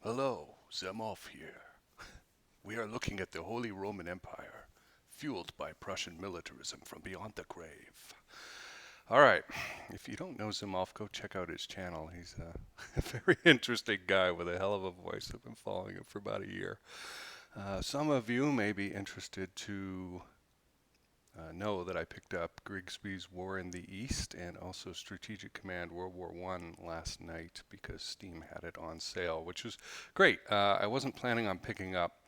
Hello, Zemov here. We are looking at the Holy Roman Empire, fueled by Prussian militarism from beyond the grave. All right, if you don't know Zemov, go check out his channel. He's a very interesting guy with a hell of a voice. I've been following him for about a year. Some of you may be interested to know that I picked up Grigsby's War in the East and also Strategic Command World War I last night because Steam had it on sale, which was great. I wasn't planning on picking up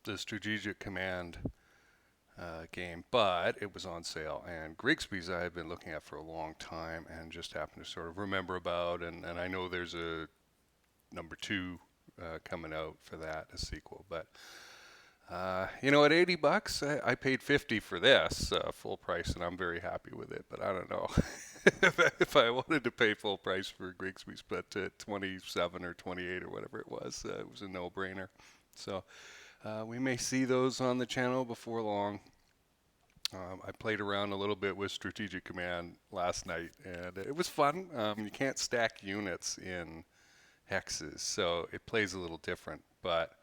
the Strategic Command game, but it was on sale. And Grigsby's I had been looking at for a long time and just happened to sort of remember about. And I know there's a number 2 coming out for that, a sequel. But at 80 bucks, I paid 50 for this full price, and I'm very happy with it. But I don't know if I wanted to pay full price for Grigsby's, but 27 or 28 or whatever it was a no-brainer. So we may see those on the channel before long. I played around a little bit with Strategic Command last night, and it was fun. You can't stack units in hexes, so it plays a little different, but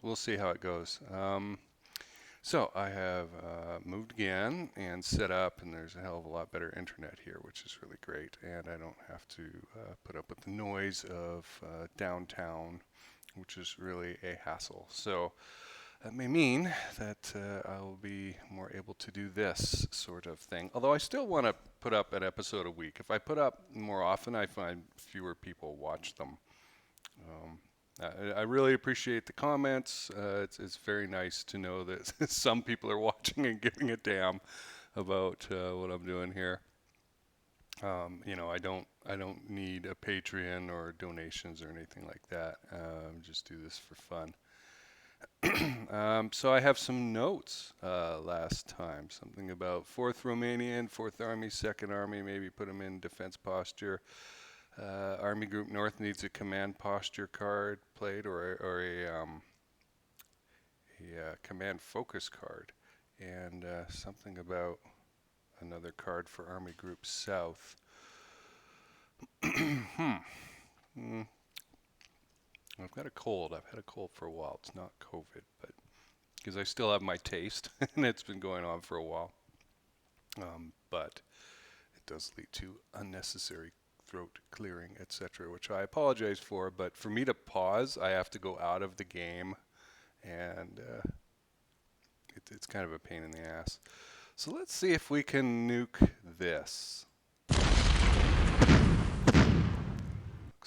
we'll see how it goes. So I have moved again and set up, and there's a hell of a lot better internet here, which is really great, and I don't have to put up with the noise of downtown, which is really a hassle. So that may mean that I will be more able to do this sort of thing. Although I still want to put up an episode a week. If I put up more often, I find fewer people watch them. I really appreciate the comments. It's very nice to know that some people are watching and giving a damn about what I'm doing here. I don't need a Patreon or donations or anything like that. Just do this for fun. So I have some notes last time. Something about 4th Romanian, 4th Army, 2nd Army, maybe put them in defense posture. Army Group North needs a command posture card played or a command focus card. And something about another card for Army Group South. I've got a cold. I've had a cold for a while. It's not COVID, but because I still have my taste, and it's been going on for a while. But it does lead to unnecessary throat clearing, etc., which I apologize for. But for me to pause, I have to go out of the game, and it's kind of a pain in the ass. So let's see if we can nuke this. Looks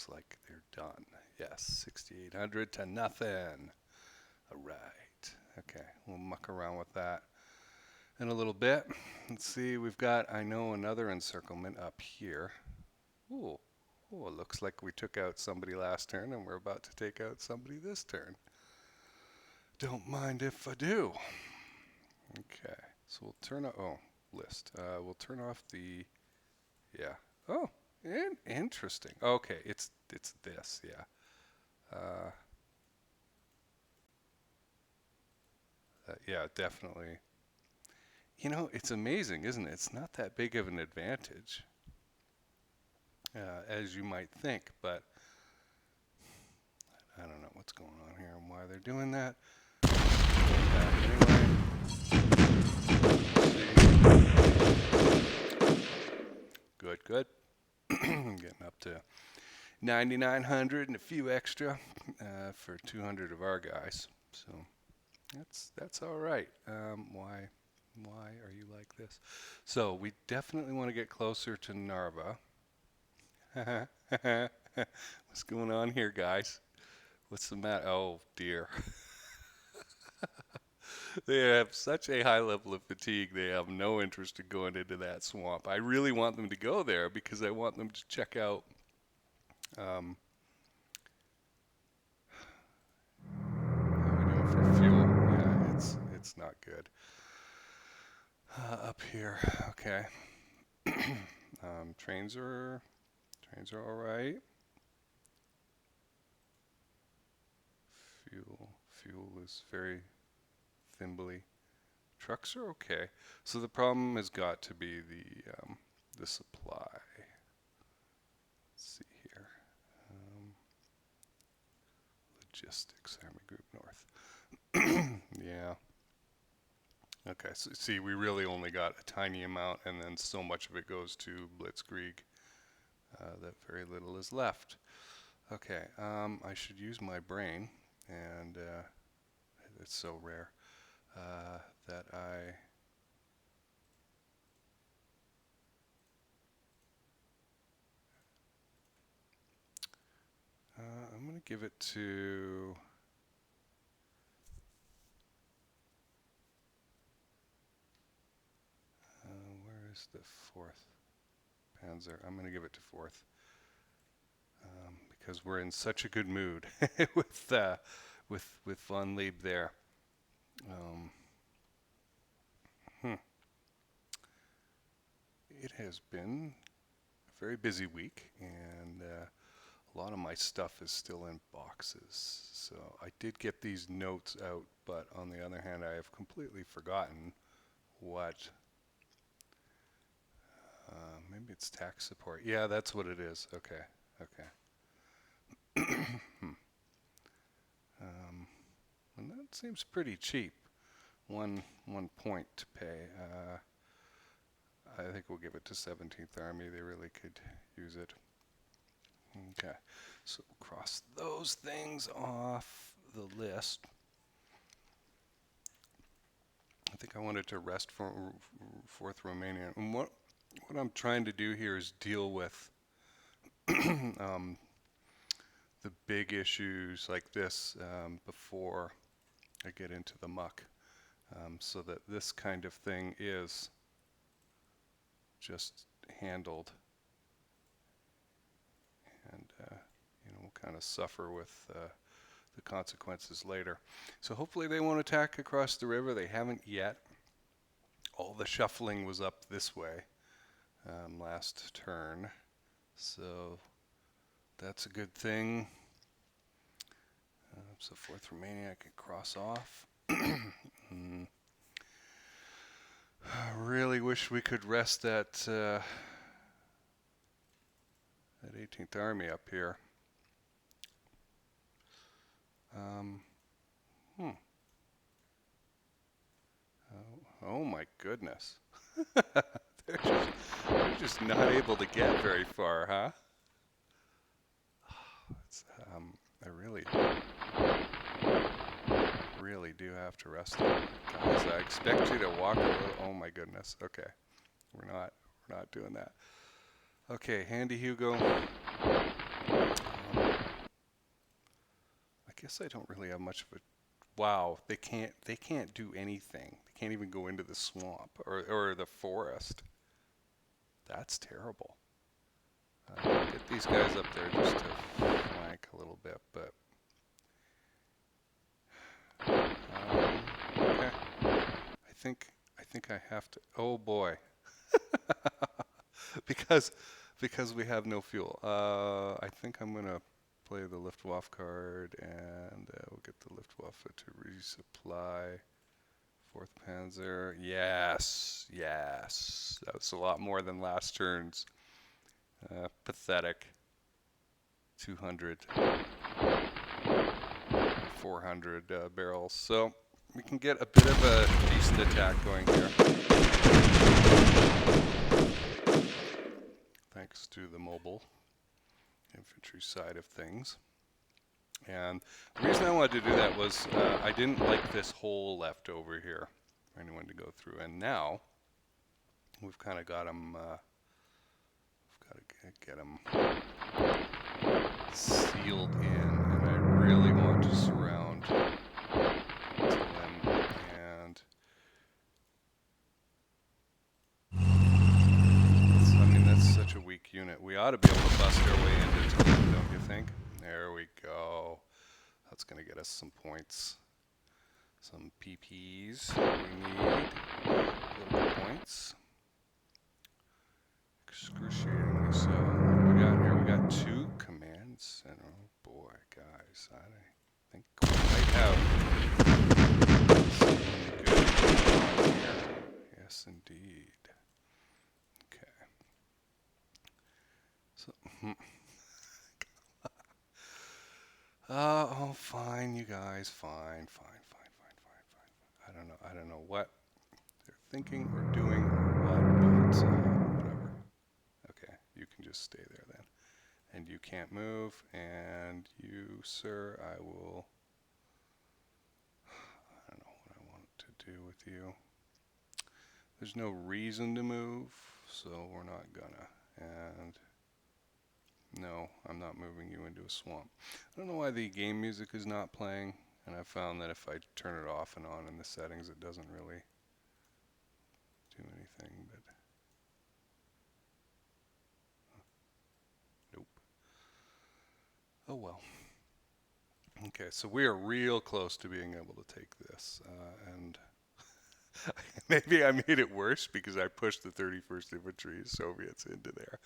like they're done. Yes, 6,800 to nothing. All right. Okay, we'll muck around with that in a little bit. Let's see, we've got, I know, another encirclement up here. Ooh, it looks like we took out somebody last turn and we're about to take out somebody this turn. Don't mind if I do. Okay, so we'll turn off, list. We'll turn off the, oh, interesting. Okay, it's this, yeah. Yeah, definitely. It's amazing, isn't it? It's not that big of an advantage, as you might think, but I don't know what's going on here and why they're doing that. Anyway. Good. Getting up to 9,900 and a few extra for 200 of our guys. So that's all right. Why are you like this? So we definitely want to get closer to Narva. What's going on here, guys? What's the matter? Oh dear. They have such a high level of fatigue, they have no interest in going into that swamp. I really want them to go there because I want them to check out how we doing for fuel. Yeah, it's not good. Up here, okay. Trains are all right. Fuel is very thimbly. Trucks are okay. So the problem has got to be the supply. Let's see here. Logistics Army Group North. Yeah. Okay, so see, we really only got a tiny amount, and then so much of it goes to Blitzkrieg that very little is left. Okay, I should use my brain, and it's so rare that I'm going to give it to where is the 4th Panzer? I'm going to give it to 4th because we're in such a good mood with von Leeb there. It has been a very busy week, and a lot of my stuff is still in boxes. So I did get these notes out, but on the other hand, I have completely forgotten what. Maybe it's tax support. Yeah, that's what it is. Okay, okay. And that seems pretty cheap. One point to pay. I think we'll give it to 17th Army. They really could use it. Okay, so cross those things off the list. I think I wanted to rest for 4th Romanian. And what I'm trying to do here is deal with the big issues like this before I get into the muck, so that this kind of thing is just handled, and you know, we'll kind of suffer with the consequences later. So hopefully they won't attack across the river. They haven't yet. All the shuffling was up this way last turn, so that's a good thing. So 4th Romania I can cross off. I really wish we could rest that 18th Army up here. Oh my goodness. they're just not able to get very far, huh? I really do have to rest them. Guys, I expect you to walk a little. Oh my goodness. Okay. We're not doing that. Okay, Handy Hugo. I guess I don't really have much of a. Wow, they can't do anything. They can't even go into the swamp or the forest. That's terrible. Get these guys up there just to flank a little bit, but okay. I think I have to. Oh boy, because we have no fuel. I think I'm gonna play the Luftwaffe card, and we'll get the Luftwaffe to resupply. 4th Panzer. Yes, yes. That was a lot more than last turn's. Pathetic. 200, 400 barrels. So we can get a bit of a decent attack going here. Thanks to the mobile infantry side of things. And the reason I wanted to do that was I didn't like this hole left over here for anyone to go through. And now we've kind of got them, we've got to get them sealed in. And I really want to surround Talinn. And I mean, that's such a weak unit. We ought to be able to bust our way into Talinn, don't you think? There we go. That's going to get us some points. Some PPs we need. Political points. Excruciatingly so. What we got here? We got 2 commands. And oh boy, guys, I think we might have some good ones here. Yes, indeed. Okay. So, Oh, fine, you guys. Fine, fine, fine, fine, fine, fine. I don't know what they're thinking or doing or what, but whatever. Okay, you can just stay there then. And you can't move. And you, sir, I will. I don't know what I want to do with you. There's no reason to move, so we're not gonna. And no, I'm not moving you into a swamp. I don't know why the game music is not playing, and I found that if I turn it off and on in the settings, it doesn't really do anything, but nope. Oh well. Okay, so we are real close to being able to take this, and maybe I made it worse because I pushed the 31st Infantry Soviets into there,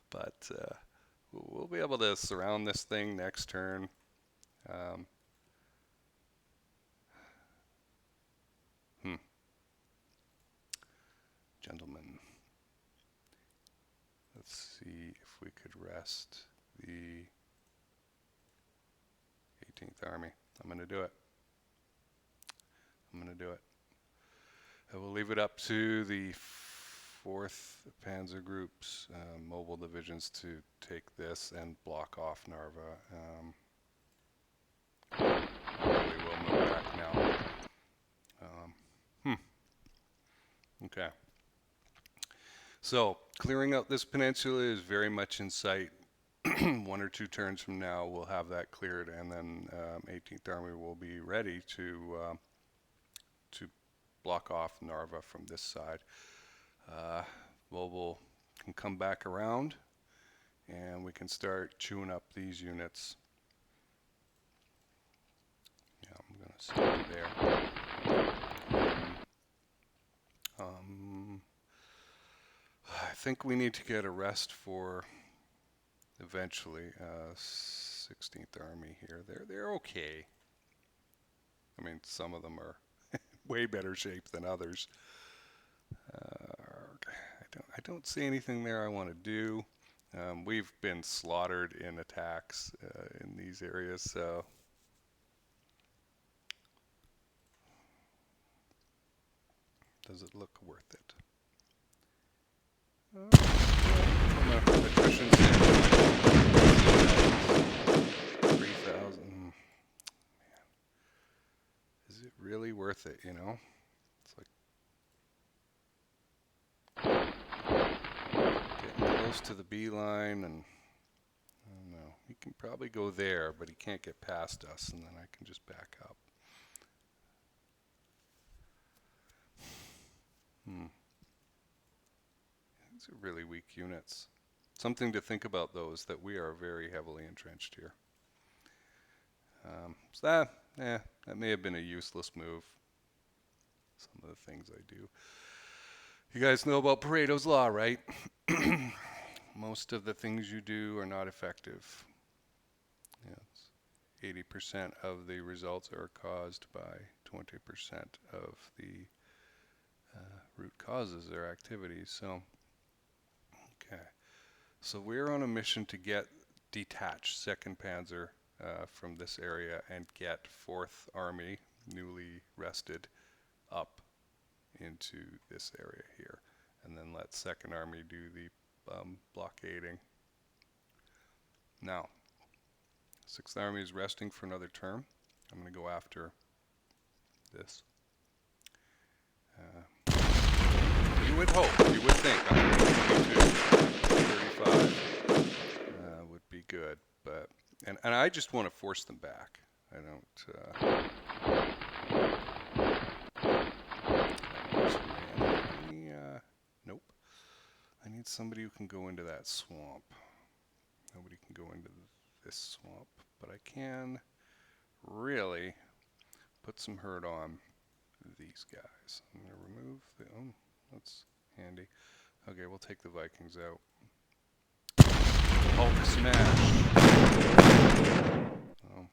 but we'll be able to surround this thing next turn. Um, hmm. Gentlemen, let's see if we could rest the 18th Army. I'm going to do it. I'm going to do it. I will leave it up to the 4th Panzer Group's mobile divisions to take this and block off Narva. I really will move back now. Okay. So, clearing out this peninsula is very much in sight. 1 or 2 turns from now, we'll have that cleared, and then 18th Army will be ready to block off Narva from this side. Mobile can come back around, and we can start chewing up these units. Yeah, I'm going to stay there. I think we need to get a rest for eventually 16th Army here. They're okay. I mean, some of them are way better shape than others. I don't see anything there I want to do. We've been slaughtered in attacks in these areas, so does it look worth it? From a attrition standpoint, 3,000. Man, is it really worth it? You know, it's like getting close to the beeline, and I don't know. He can probably go there, but he can't get past us, and then I can just back up. These are really weak units. Something to think about, though, is that we are very heavily entrenched here. So that may have been a useless move. Some of the things I do. You guys know about Pareto's Law, right? Most of the things you do are not effective. Yeah, 80% of the results are caused by 20% of the root causes or activities. So, okay. So we're on a mission to get detached 2nd Panzer from this area and get 4th Army, newly rested, up into this area here. And then let 2nd Army do the blockading. Now, 6th Army is resting for another term. I'm going to go after this. You would hope, you would think 122, 35 would be good, but and I just want to force them back. I don't. Nope. I need somebody who can go into that swamp. Nobody can go into this swamp, but I can really put some hurt on these guys. I'm going to remove the, oh, that's handy. Okay, we'll take the Vikings out. Hulk smash. Oh,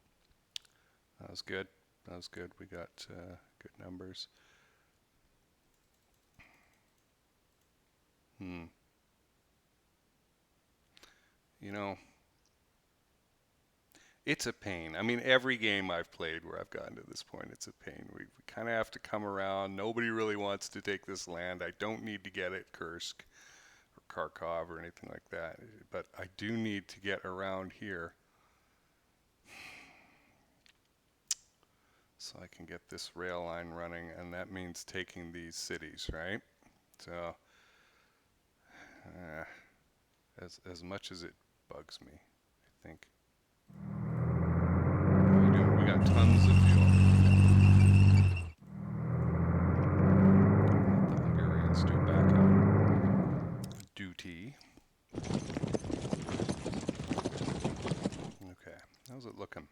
that was good. That was good. We got good numbers. You know, It's a pain. I mean, every game I've played where I've gotten to this point, it's a pain. We kind of have to come around. Nobody really wants to take this land. I don't need to get it Kursk or Kharkov or anything like that. But I do need to get around here so I can get this rail line running, and that means taking these cities, right? So, as much as it bugs me, I think. We got tons of fuel. Let the Hungarians do backup duty. Okay, how's it looking?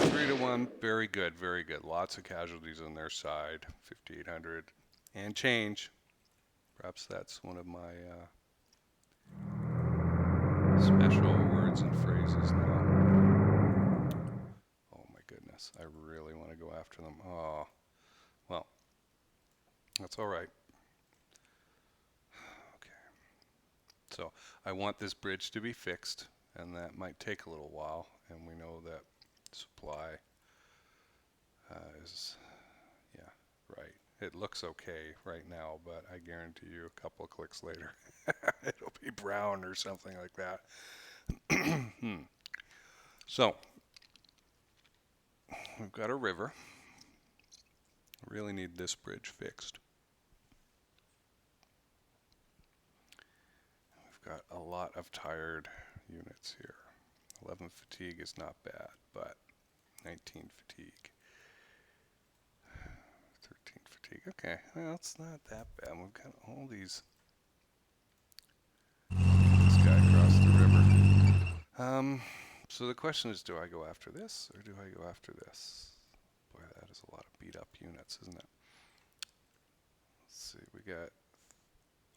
3-1, very good, very good. Lots of casualties on their side, 5,800 and change. Perhaps that's one of my special words and phrases now. Oh my goodness, I really want to go after them. Oh, well, that's all right. Okay, so I want this bridge to be fixed, and that might take a little while, and we know that supply is, yeah, right. It looks okay right now, but I guarantee you a couple of clicks later it'll be brown or something like that. So we've got a river. I really need this bridge fixed. We've got a lot of tired units here. 11 fatigue is not bad, but 19 fatigue. 13 fatigue. Okay, well, it's not that bad. We've got all these. This guy across the river. So the question is, do I go after this or do I go after this? Boy, that is a lot of beat up units, isn't it? Let's see, we got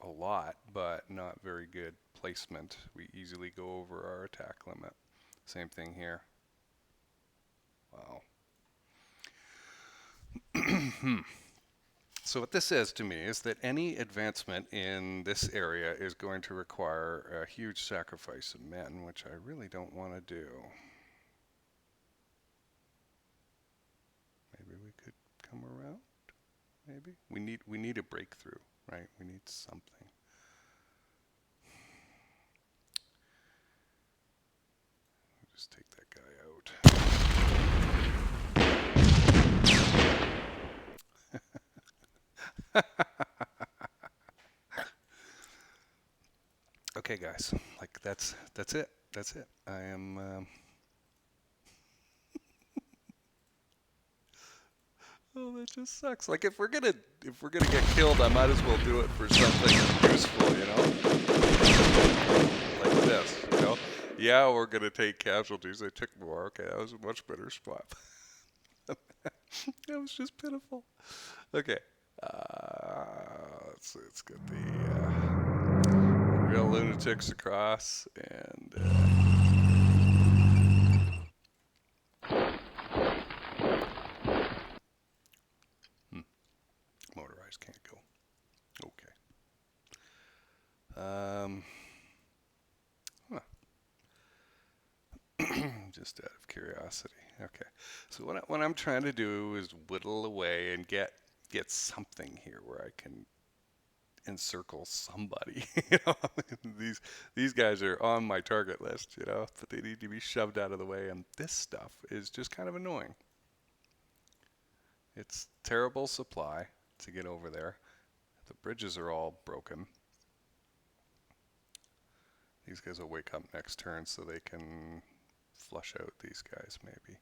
a lot, but not very good placement. We easily go over our attack limit. Same thing here. Wow. So what this says to me is that any advancement in this area is going to require a huge sacrifice of men, which I really don't want to do. Maybe we could come around. Maybe we need a breakthrough, right? We need something. Just take that guy out. Okay, guys, like that's it. That's it. I am. Oh, that just sucks. Like if we're gonna get killed, I might as well do it for something useful, you know? Like this, you know? Yeah, we're gonna take casualties. They took more. Okay, that was a much better spot. That was just pitiful. Okay, let's get the real lunatics across and. Motorized can't go. Okay. Just out of curiosity. Okay. So what I'm trying to do is whittle away and get something here where I can encircle somebody. You know, these guys are on my target list, you know, but they need to be shoved out of the way, and this stuff is just kind of annoying. It's terrible supply to get over there. The bridges are all broken. These guys will wake up next turn so they can flush out these guys maybe.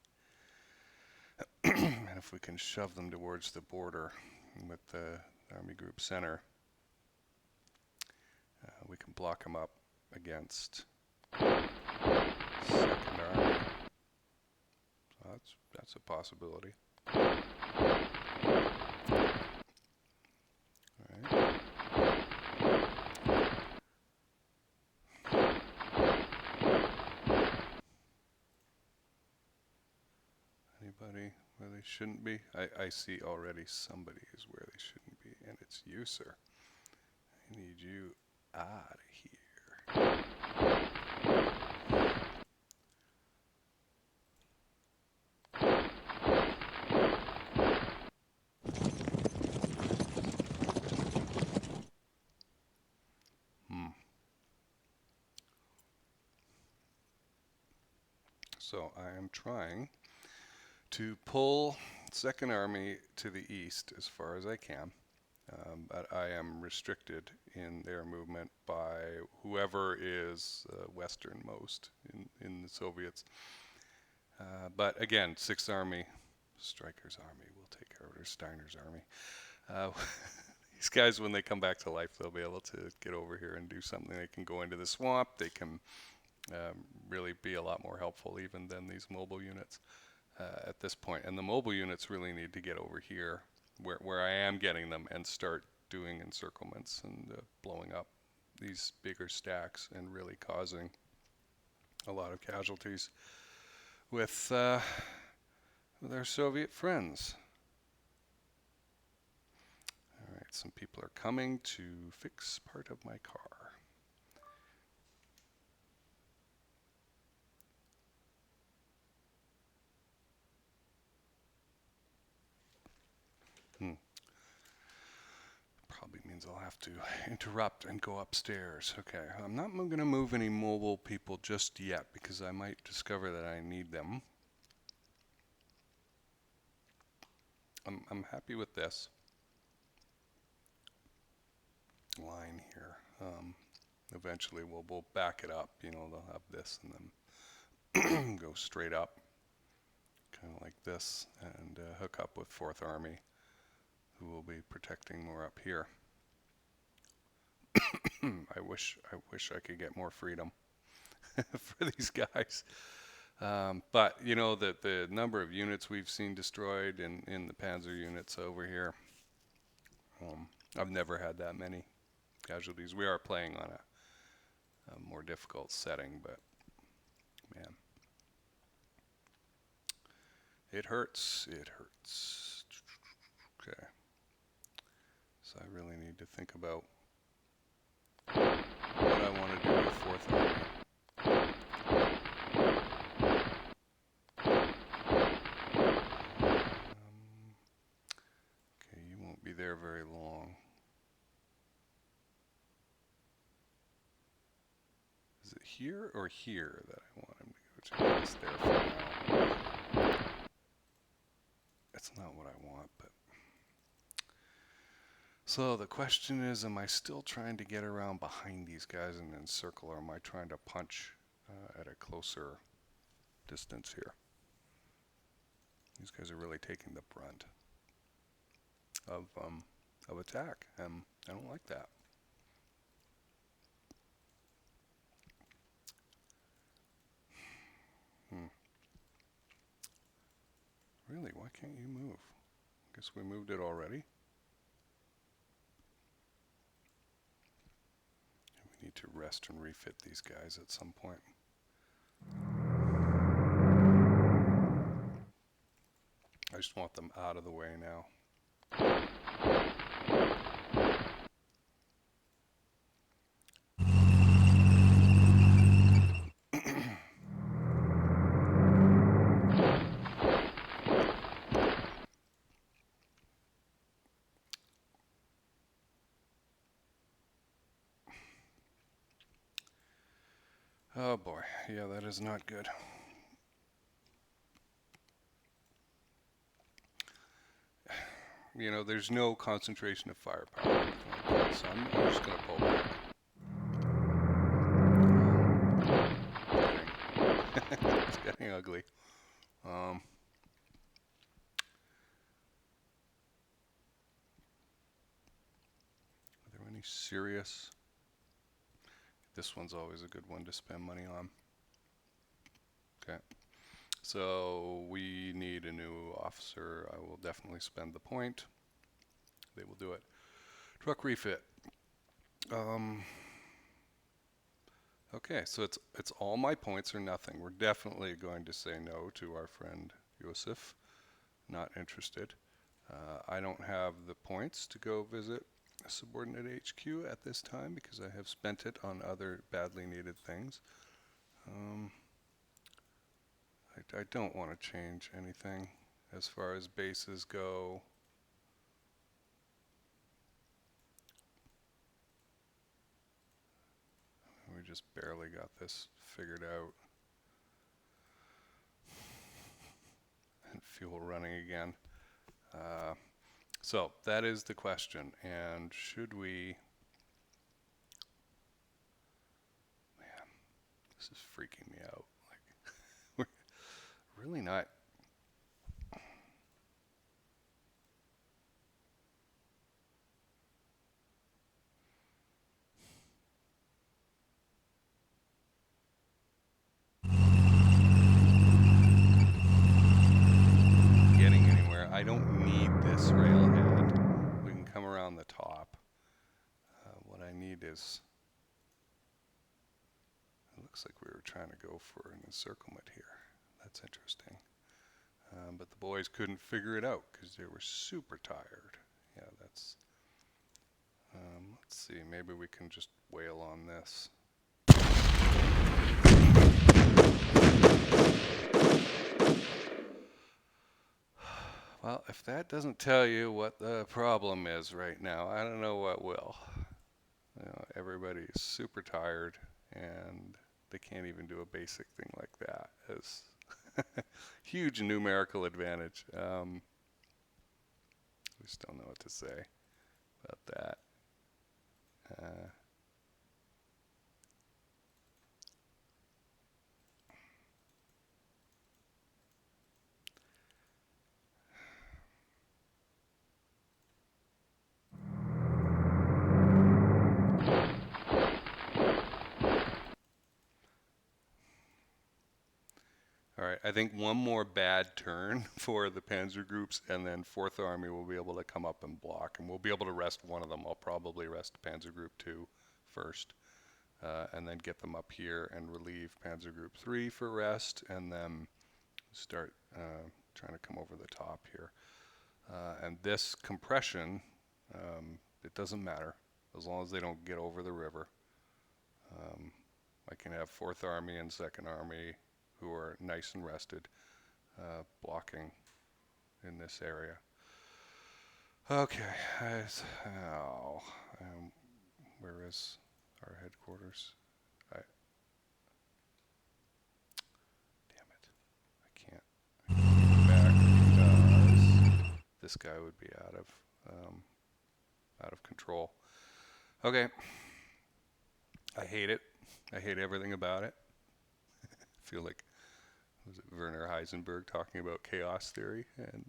And if we can shove them towards the border with the Army Group Center, we can block them up against Second Army. So that's a possibility. Alright. Anybody where they shouldn't be? I see already somebody is where they shouldn't be, and it's you, sir. I need you out of here. So I am trying to pull Second Army to the east as far as I can, but I am restricted in their movement by whoever is westernmost in the Soviets. But again, Sixth Army, Stryker's army will take over Steiner's army. These guys, when they come back to life, they'll be able to get over here and do something. They can go into the swamp. They can really be a lot more helpful even than these mobile units at this point. And the mobile units really need to get over here where I am getting them and start doing encirclements and blowing up these bigger stacks and really causing a lot of casualties with our Soviet friends. All right, some people are coming to fix part of my car. Probably means I'll have to interrupt and go upstairs. Okay, I'm not going to move any mobile people just yet because I might discover that I need them. I'm happy with this line here. Eventually we'll back it up. You know, they'll have this and then go straight up, kind of like this, and hook up with Fourth Army, who will be protecting more up here. I wish I could get more freedom for these guys. But you know that the number of units we've seen destroyed in the Panzer units over here, I've never had that many casualties. We are playing on a more difficult setting, but man, it hurts. It hurts. Okay. So I really need to think about what I want to do with Fourth Army. Okay, you won't be there very long. Is it here or here that I want him to go to? It's there for now. That's not what I want, but... So the question is, am I still trying to get around behind these guys and encircle, or am I trying to punch at a closer distance here? These guys are really taking the brunt of attack, and I don't like that. Really, why can't you move? I guess we moved it already. We need to rest and refit these guys at some point. I just want them out of the way now. Oh boy, yeah, that is not good. You know, there's no concentration of firepower or anything like that, so I'm just going to pull back. It's getting ugly. Are there any serious... This one's always a good one to spend money on. Okay. So we need a new officer. I will definitely spend the point. They will do it. Truck refit. Okay, so it's all my points or nothing. We're definitely going to say no to our friend Yusuf. Not interested. I don't have the points to go visit subordinate HQ at this time because I have spent it on other badly needed things. I don't want to change anything as far as bases go. We just barely got this figured out. And fuel running again. So that is the question. And should we... Man, this is freaking me out. Like, we're really not... getting anywhere. I don't need this railhead. We can come around the top. What I need is... It looks like we were trying to go for an encirclement here. That's interesting. But the boys couldn't figure it out because they were super tired. Yeah, that's... let's see, maybe we can just wail on this. Well, if that doesn't tell you what the problem is right now, I don't know what will. You know, everybody's super tired and they can't even do a basic thing like that. As huge numerical advantage. I just don't know what to say about that. All right, I think one more bad turn for the panzer groups, and then 4th Army will be able to come up and block, and we'll be able to rest one of them. I'll probably rest Panzer Group 2 first, and then get them up here and relieve Panzer Group 3 for rest, and then start trying to come over the top here. And this compression, it doesn't matter as long as they don't get over the river. I can have 4th Army and 2nd Army who are nice and rested, blocking in this area. Okay, where is our headquarters? Damn it, I can't go back because this guy would be out of control. Okay, I hate it. I hate everything about it. I feel like, was it Werner Heisenberg talking about chaos theory and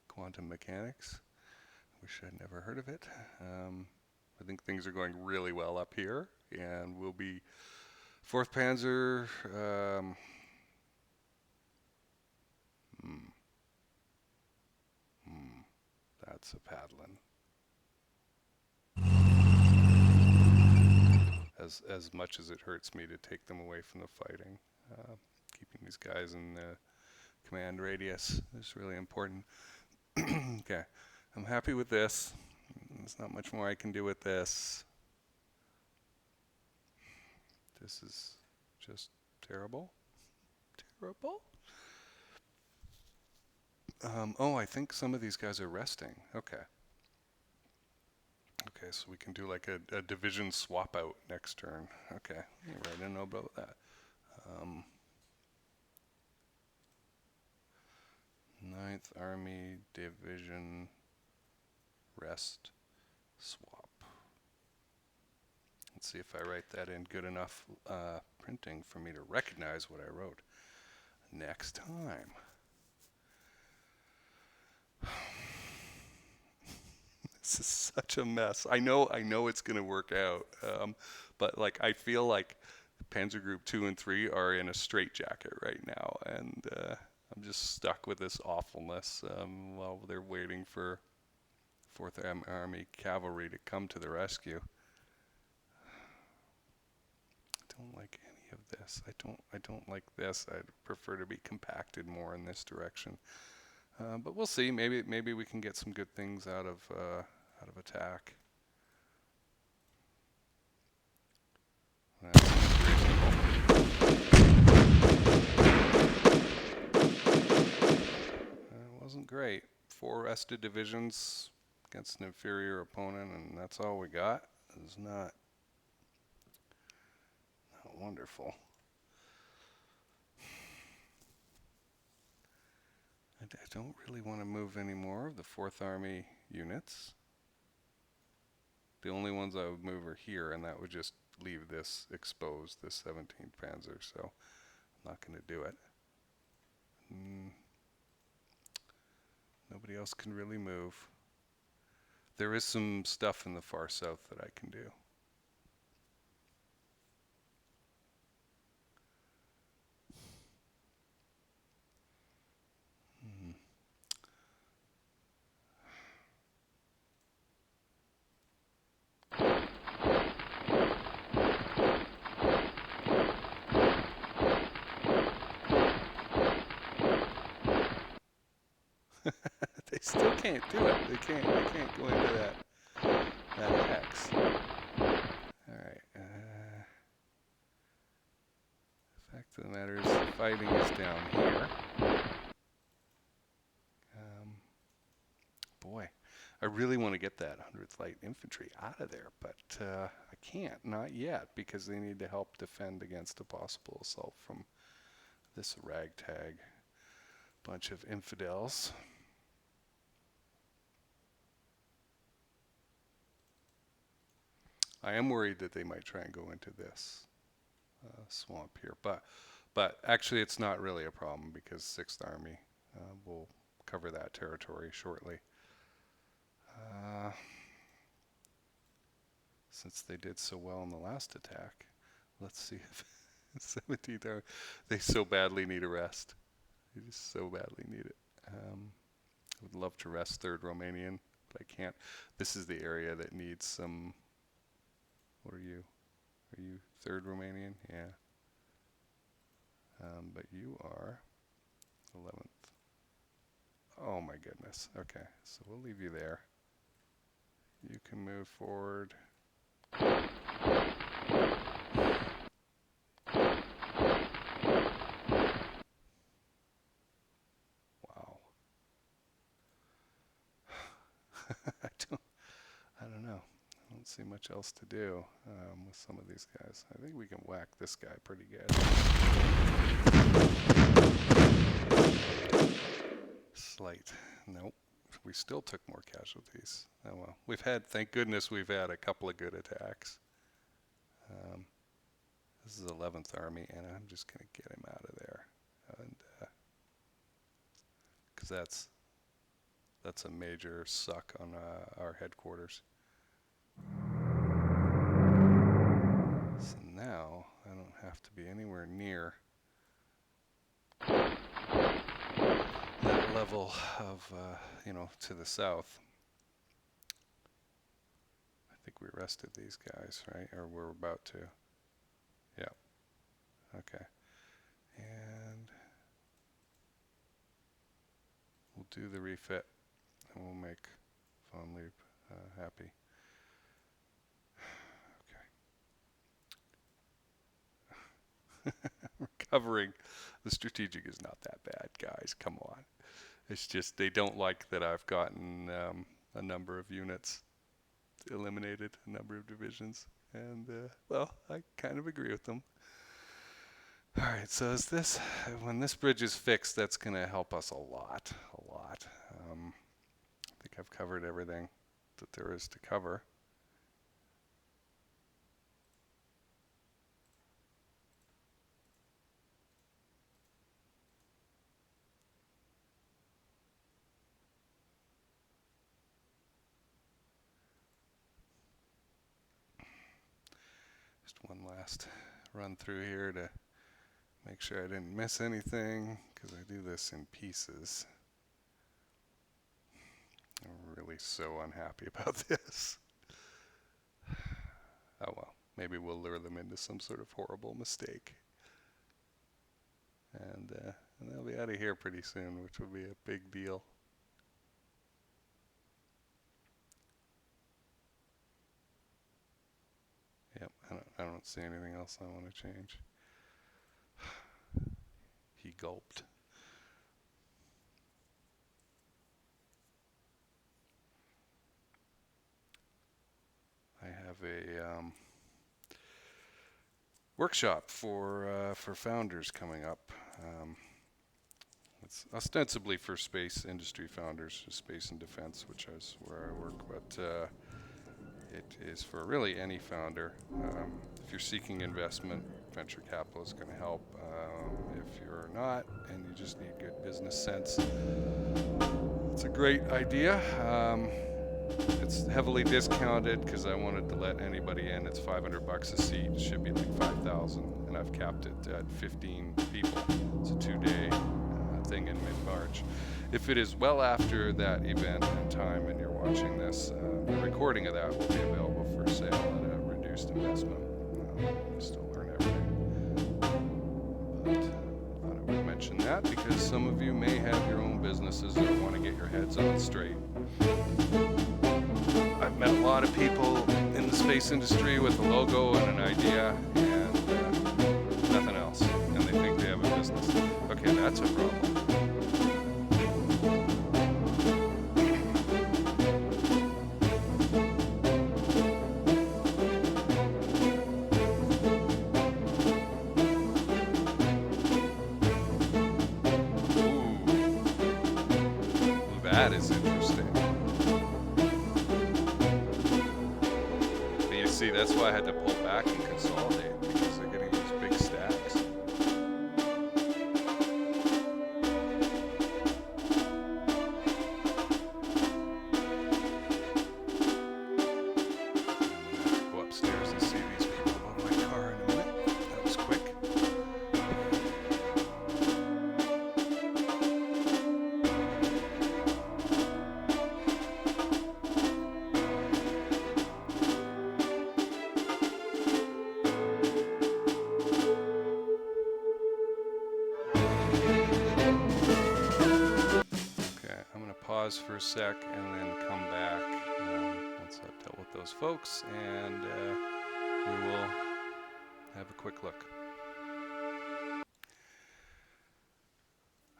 quantum mechanics? Wish I'd never heard of it. I think things are going really well up here, and we'll be 4th Panzer. That's a Padlin. As much as it hurts me to take them away from the fighting, keeping these guys in the command radius is really important. Okay, I'm happy with this. There's not much more I can do with this. This is just terrible. Terrible. Oh, I think some of these guys are resting. Okay. Okay, so we can do like a division swap out next turn. Okay, right, I didn't know about that. 9th Army Division rest swap. Let's see if I write that in good enough printing for me to recognize what I wrote next time. This is such a mess. I know it's going to work out, but like I feel like Panzer Group 2 and 3 are in a straitjacket right now, and I'm just stuck with this awfulness while they're waiting for 4th Army Cavalry to come to the rescue. I don't like any of this. I don't like this. I'd prefer to be compacted more in this direction. But we'll see. Maybe we can get some good things out of out of attack. That wasn't great. 4 rested divisions against an inferior opponent, and that's all we got. It's not wonderful. I don't really want to move any more of the 4th Army units. The only ones I would move are here, and that would just leave this exposed, this 17th Panzer, so I'm not going to do it. Nobody else can really move. There is some stuff in the far south that I can do. They still can't do it. They can't go into that hex. Alright. The fact of the matter is the fighting is down here. Boy, I really want to get that 100th Light Infantry out of there, but I can't, not yet, because they need to help defend against a possible assault from this ragtag bunch of infidels. I am worried that they might try and go into this swamp here, but actually it's not really a problem because 6th Army will cover that territory shortly. Since they did so well in the last attack, let's see if 17th Army, they so badly need a rest. They just so badly need it. I would love to rest 3rd Romanian, but I can't. This is the area that needs some. What are you? Are you 3rd Romanian? Yeah. But you are 11th. Oh my goodness. Okay, so we'll leave you there. You can move forward. Wow. I don't know. I don't see much else to do with some of these guys. I think we can whack this guy pretty good. Slight. Nope. We still took more casualties. Oh well. We've had, thank goodness, we've had a couple of good attacks. This is 11th Army, and I'm just going to get him out of there, and because that's a major suck on our headquarters. So now I don't have to be anywhere near that level of, to the south. I think we rested these guys, right? Or we're about to. Yeah. Okay. And we'll do the refit, and we'll make von Leeb happy. Okay. Recovering. The strategic is not that bad, guys. Come on. It's just they don't like that I've gotten a number of units eliminated, a number of divisions. And, well, I kind of agree with them. All right, so is this, when this bridge is fixed, that's going to help us a lot. I think I've covered everything that there is to cover. Just one last run through here to make sure I didn't miss anything, because I do this in pieces. I'm really so unhappy about this. Oh well, maybe we'll lure them into some sort of horrible mistake. And they'll be out of here pretty soon, which will be a big deal. don't see anything else I want to change. He gulped. I have a workshop for founders coming up. It's ostensibly for space industry founders, space and defense, which is where I work, but it is for really any founder. If you're seeking investment, venture capital is going to help. If you're not and you just need good business sense, it's a great idea. It's heavily discounted because I wanted to let anybody in. It's $500 a seat. It should be like 5,000, and I've capped it at 15 people. It's a 2-day thing in mid-March. If it is well after that event and time and you're watching this, the recording of that will be available for sale at a reduced investment. You still learn everything. But I thought I would mention that because some of you may have your own businesses that want to get your heads on straight. I've met a lot of people in the space industry with a logo and an idea and nothing else, and they think they have a business. Okay, that's a problem. Ooh, that is interesting. See, that's why I had to pull back and consolidate, because they're getting these big stacks. Go upstairs and see these people above my car in a minute. That was quick. Pause for a sec and then come back once I've dealt with those folks, and we will have a quick look.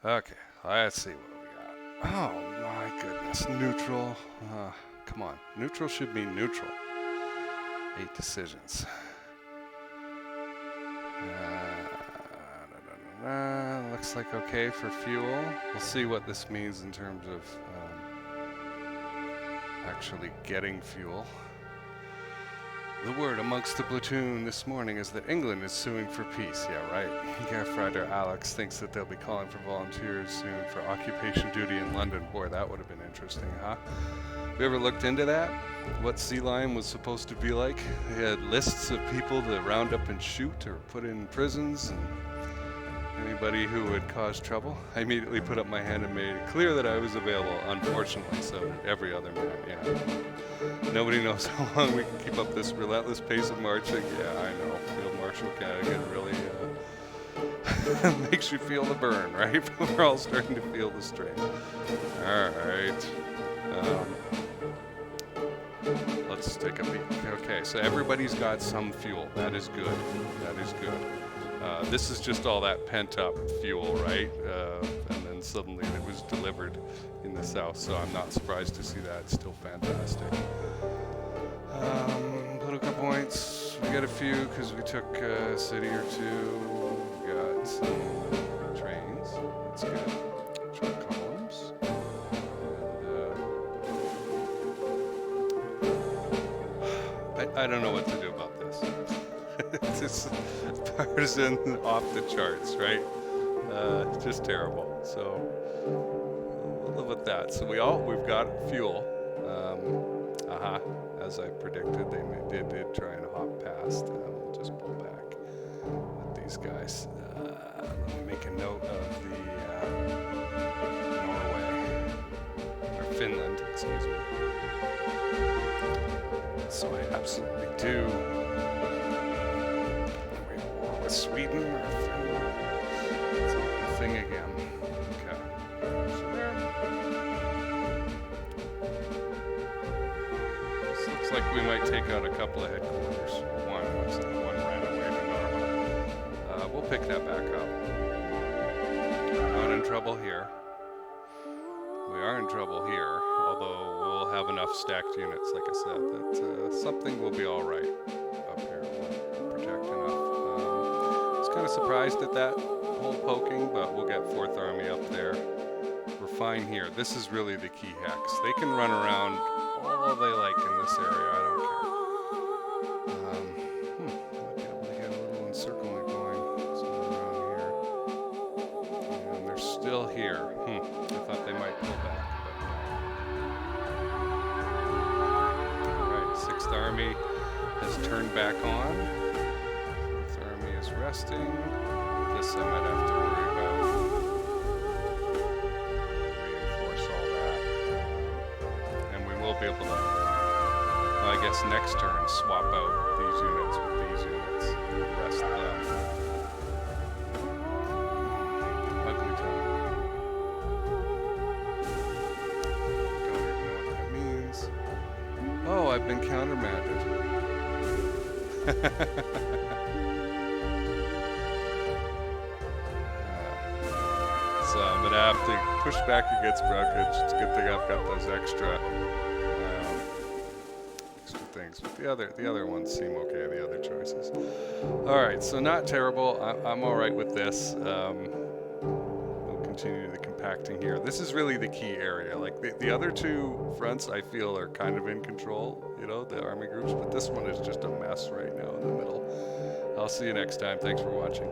Okay, let's see what we got. Oh my goodness, neutral. Come on, neutral should be neutral. 8 decisions. Looks like okay for fuel. We'll see what this means in terms of actually getting fuel. The word amongst the platoon this morning is that England is suing for peace. Yeah, right. Firefighter Alex thinks that they'll be calling for volunteers soon for occupation duty in London. Boy, that would have been interesting, huh? Have you ever looked into that? What Sea Lion was supposed to be like? They had lists of people to round up and shoot or put in prisons, and anybody who would cause trouble. I immediately put up my hand and made it clear that I was available. Unfortunately, so did every other man. Yeah. Nobody knows how long we can keep up this relentless pace of marching. Yeah, I know. Field Marshal Cadigan really makes you feel the burn, right? We're all starting to feel the strain. All right. Let's take a peek. Okay, so everybody's got some fuel. That is good. That is good. This is just all that pent-up fuel, right? And then suddenly it was delivered in the south, so I'm not surprised to see that. It's still fantastic. Political points. We got a few because we took a city or two. We got some trains. That's good. Truck columns. And I don't know what to do about this. It's just partisan, off the charts, right? Just terrible. So we'll live with that. So we've got fuel. As I predicted, they did try and hop past. We'll just pull back at these guys. Let me make a note of the Norway or Finland, excuse me. So I absolutely do. With Sweden or Finland? It's a thing again. Okay. So there. This looks like we might take out a couple of headquarters. One looks like one round. we'll pick that back up. Not in trouble here. We are in trouble here, although we'll have enough stacked units, like I said, that something will be all right up here. We'll protect enough. I was kind of surprised at that whole poking, but we'll get 4th Army up there. We're fine here. This is really the key hex. They can run around all they like in this area. I don't care. Might be able to get a little encirclement going somewhere around here. And they're still here. I thought they might pull back. Alright, 6th Army has turned back on. 4th Army is resting. This I might have to worry about. Reinforce all that. And we will be able to, well, I guess next turn, swap out these units with these units. Rest them. Ugly time. Don't even know what that means. Oh, I've been countermanded. So I'm going to have to push back against Brauchitsch. It's a good thing I've got those extra things. But the other ones seem okay, the other choices. Alright, so not terrible. I'm alright with this. We'll continue the compacting here. This is really the key area. Like the other two fronts I feel are kind of in control, you know, the army groups, but this one is just a mess right now in the middle. I'll see you next time. Thanks for watching.